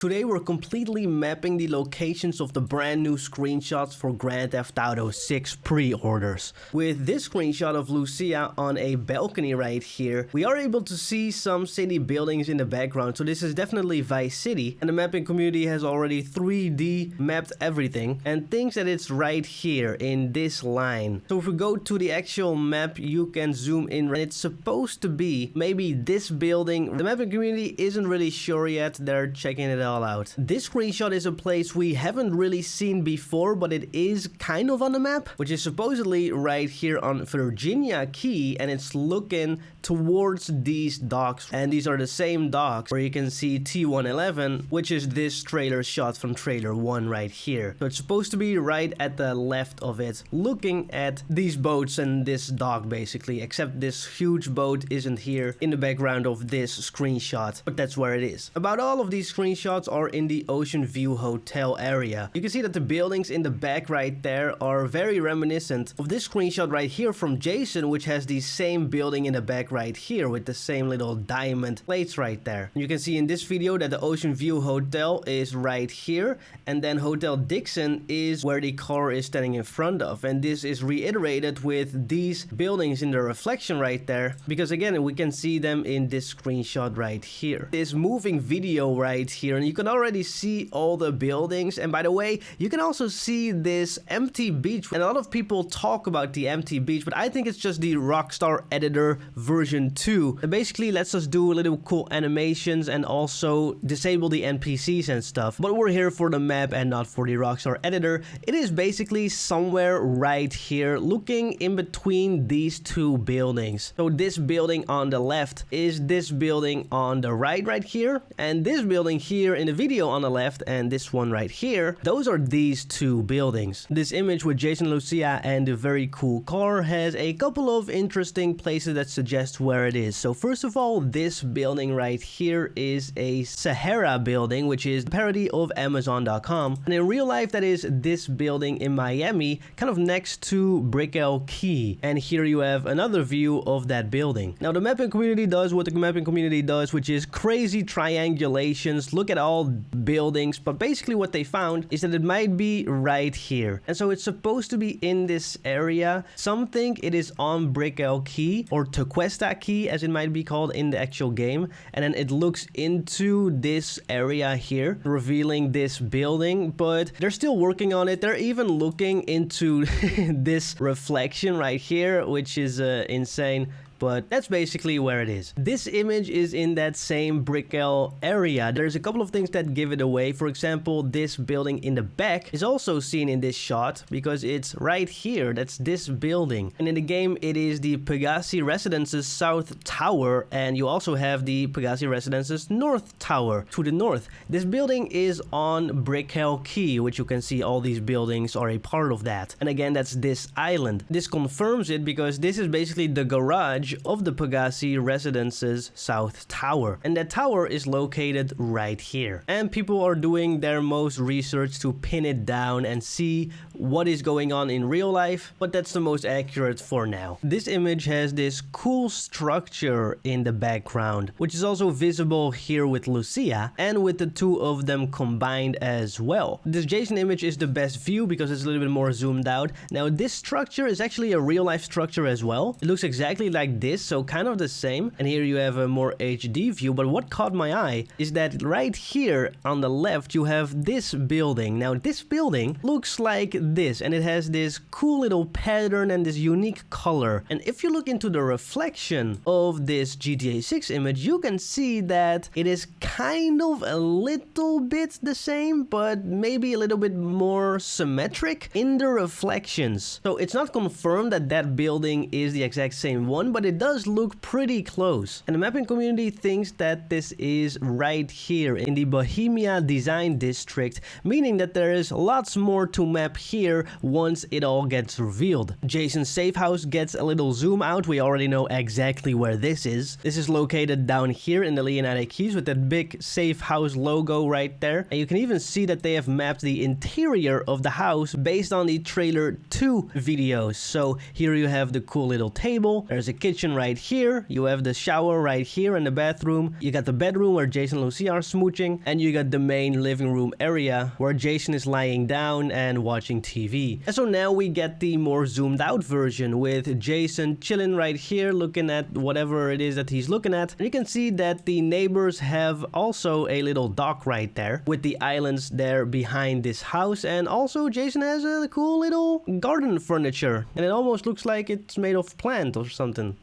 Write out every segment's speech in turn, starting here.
Today we're completely mapping the locations of the brand new screenshots for Grand Theft Auto 6 pre-orders. With this screenshot of Lucia on a balcony right here, we are able to see some city buildings in the background, so this is definitely Vice City, and the mapping community has already 3D mapped everything and thinks that it's right here in this line. So if we go to the actual map, you can zoom in, and it's supposed to be maybe this building. The mapping community isn't really sure yet, they're checking it out. This screenshot is a place we haven't really seen before, but it is kind of on the map, which is supposedly right here on Virginia Key, and it's looking towards these docks, and these are the same docks where you can see T111, which is this trailer shot from trailer 1 right here. So it's supposed to be right at the left of it, looking at these boats and this dock basically, except this huge boat isn't here in the background of this screenshot, but that's where it is. About all of these screenshots are in the Ocean View Hotel area. You can see that the buildings in the back right there are very reminiscent of this screenshot right here from Jason, which has the same building in the back right here with the same little diamond plates right there. You can see in this video that the Ocean View Hotel is right here, and then Hotel Dixon is where the car is standing in front of, and this is reiterated with these buildings in the reflection right there, because again we can see them in this screenshot right here. This moving video right here, and you can already see all the buildings, and by the way, you can also see this empty beach, and a lot of people talk about the empty beach, but I think it's just the Rockstar editor version 2. It basically lets us do a little cool animations and also disable the NPCs and stuff, but we're here for the map and not for the Rockstar editor. It is basically somewhere right here, looking in between these two buildings. So this building on the left is this building on the right here, and this building here in the video on the left, and this one right here, those are these two buildings. This image with Jason, Lucia and the very cool car has a couple of interesting places that suggest where it is. So first of all, this building right here is a Sahara building, which is a parody of Amazon.com, and in real life that is this building in Miami, kind of next to Brickell Key, and here you have another view of that building. Now the mapping community does what the mapping community does, which is crazy triangulations, look at all buildings, but basically what they found is that it might be right here, and so it's supposed to be in this area. Some think it is on Brickell Key or Tequesta Key as it might be called in the actual game, and then it looks into this area here, revealing this building, but they're still working on it. They're even looking into this reflection right here, which is insane. But that's basically where it is. This image is in that same Brickell area. There's a couple of things that give it away. For example, this building in the back is also seen in this shot because it's right here. That's this building. And in the game, it is the Pegassi Residences South Tower. And you also have the Pegassi Residences North Tower to the north. This building is on Brickell Key, which you can see all these buildings are a part of that. And again, that's this island. This confirms it because this is basically the garage of the Pegassi Residences South Tower, and that tower is located right here, and people are doing their most research to pin it down and see what is going on in real life, but that's the most accurate for now. This image has this cool structure in the background, which is also visible here with Lucia and with the two of them combined as well. This Jason image is the best view because it's a little bit more zoomed out. Now this structure is actually a real life structure as well. It looks exactly like this, so kind of the same, and here you have a more HD view, but what caught my eye is that right here on the left you have this building. Now this building looks like this, and it has this cool little pattern and this unique color, and if you look into the reflection of this GTA 6 image, you can see that it is kind of a little bit the same, but maybe a little bit more symmetric in the reflections. So it's not confirmed that that building is the exact same one, but it does look pretty close. And the mapping community thinks that this is right here in the Bohemia design district, meaning that there is lots more to map here once it all gets revealed. Jason's safe house gets a little zoom out. We already know exactly where this is. This is located down here in the Leonardo Keys with that big safe house logo right there. And you can even see that they have mapped the interior of the house based on the trailer 2 videos. So here you have the cool little table. There's a kitchen kitchen right here. You have the shower right here and the bathroom. You got the bedroom where Jason and Lucia are smooching. And you got the main living room area where Jason is lying down and watching TV. And so now we get the more zoomed out version with Jason chilling right here looking at whatever it is that he's looking at. And you can see that the neighbors have also a little dock right there with the islands there behind this house. And also Jason has a cool little garden furniture. And it almost looks like it's made of plant or something.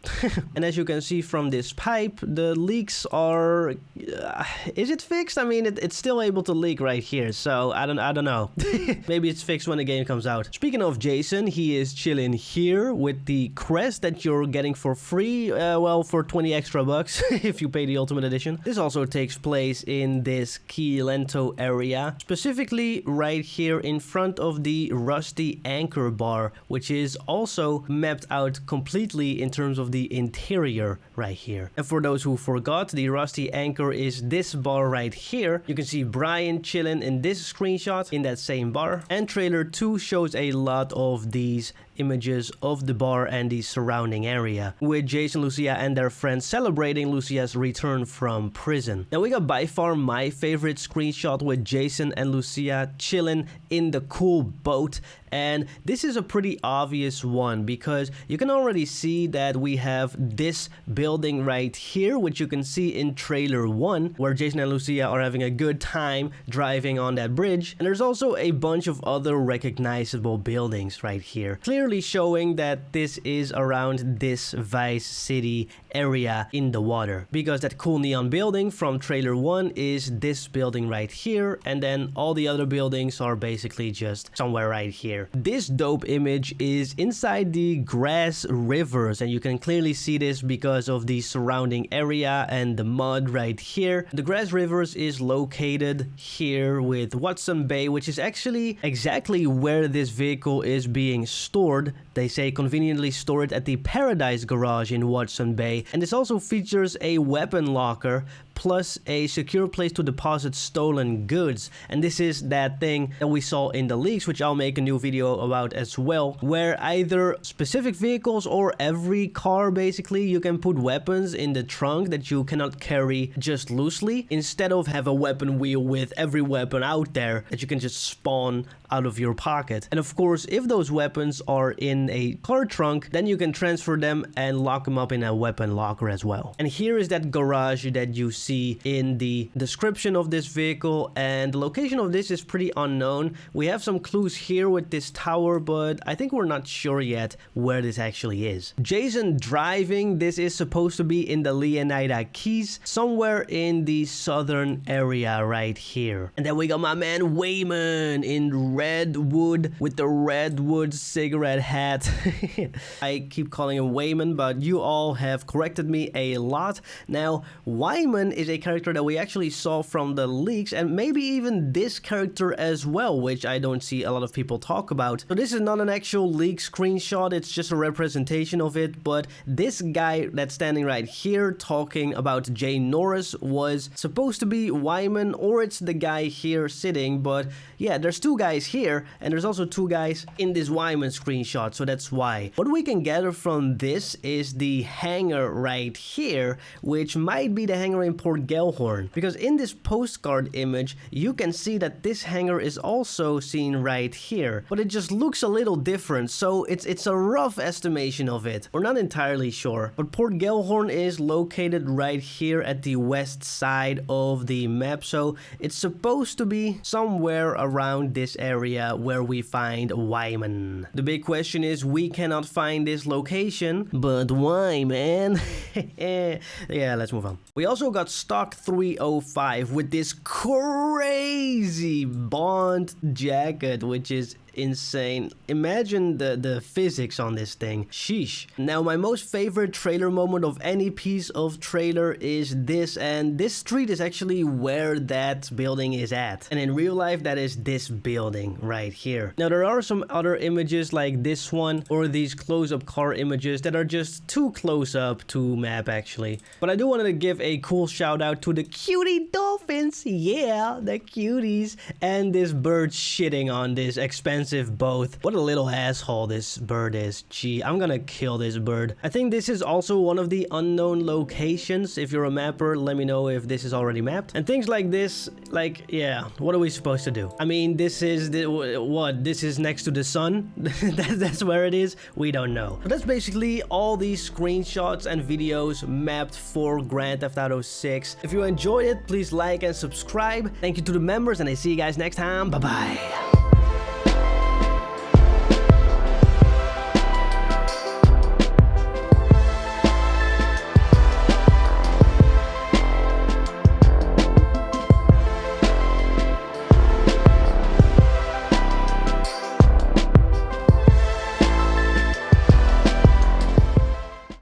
And as you can see from this pipe, the leaks are... is it fixed? I mean, it's still able to leak right here. So I don't know. Maybe it's fixed when the game comes out. Speaking of Jason, he is chilling here with the crest that you're getting for free. Well, for 20 extra bucks if you pay the Ultimate Edition. This also takes place in this Key Lento area. Specifically right here in front of the rusty anchor bar, which is also mapped out completely in terms of the interior right here. And for those who forgot, the rusty anchor is this bar right here. You can see Brian chilling in this screenshot in that same bar. And trailer 2 shows a lot of these images of the bar and the surrounding area, with Jason, Lucia and their friends celebrating Lucia's return from prison. Now we got by far my favorite screenshot with Jason and Lucia chilling in the cool boat. And this is a pretty obvious one because you can already see that we have this building right here, which you can see in trailer 1, where Jason and Lucia are having a good time driving on that bridge. And there's also a bunch of other recognizable buildings right here, clearly showing that this is around this Vice City area in the water, because that cool neon building from trailer 1 is this building right here, and then all the other buildings are basically just somewhere right here. This dope image is inside the grass rivers, and you can clearly see this because of the surrounding area and the mud right here. The grass rivers is located here with Watson Bay, which is actually exactly where this vehicle is being stored. They say conveniently stored at the Paradise Garage in Watson Bay. And this also features a weapon locker plus a secure place to deposit stolen goods. And this is that thing that we saw in the leaks, which I'll make a new video about as well, where either specific vehicles or every car basically you can put weapons in the trunk that you cannot carry just loosely, instead of have a weapon wheel with every weapon out there that you can just spawn out of your pocket. And of course, if those weapons are in a car trunk, then you can transfer them and lock them up in a weapon locker as well. And here is that garage that you see in the description of this vehicle, and the location of this is pretty unknown. We have some clues here with this tower, but I think we're not sure yet where this actually is. Jason driving, this is supposed to be in the Leonida Keys, somewhere in the southern area right here. And then we got my man Wyman in Redwood with the Redwood cigarette hat. I keep calling him Wyman, but you all have corrected me a lot. Now, Wyman is a character that we actually saw from the leaks, and maybe even this character as well, which I don't see a lot of people talk about. So this is not an actual leak screenshot, it's just a representation of it, but this guy that's standing right here talking about Jay Norris was supposed to be Wyman, or it's the guy here sitting, but yeah, there's two guys here, and there's also two guys in this Wyman screenshot, so that's why. What we can gather from this is the hangar right here, which might be the hangar in Port Gellhorn, because in this postcard image, you can see that this hangar is also seen right here, but it just looks a little different, so it's a rough estimation of it. We're not entirely sure, but Port Gellhorn is located right here at the west side of the map, so it's supposed to be somewhere around this area where we find Wyman. The big question is, we cannot find this location, but why, man? Yeah, let's move on. We also got stock 305 with this crazy Bond jacket, which is insane. Imagine the physics on this thing. Sheesh. Now, my most favorite trailer moment of any piece of trailer is this, and this street is actually where that building is at. And in real life, that is this building right here. Now, there are some other images like this one, or these close-up car images that are just too close up to map actually. But I do want to give a cool shout out to the cutie dolphins. Yeah, the cuties. And this bird shitting on this expensive expensive both. What a little asshole this bird is. Gee, I'm gonna kill this bird. I think this is also one of the unknown locations. If you're a mapper, let me know if this is already mapped. And things like this, like, yeah, what are we supposed to do? I mean, this is what? This is next to the sun? That's where it is? We don't know. But that's basically all these screenshots and videos mapped for Grand Theft Auto 6. If you enjoyed it, please like and subscribe. Thank you to the members, and I see you guys next time. Bye bye.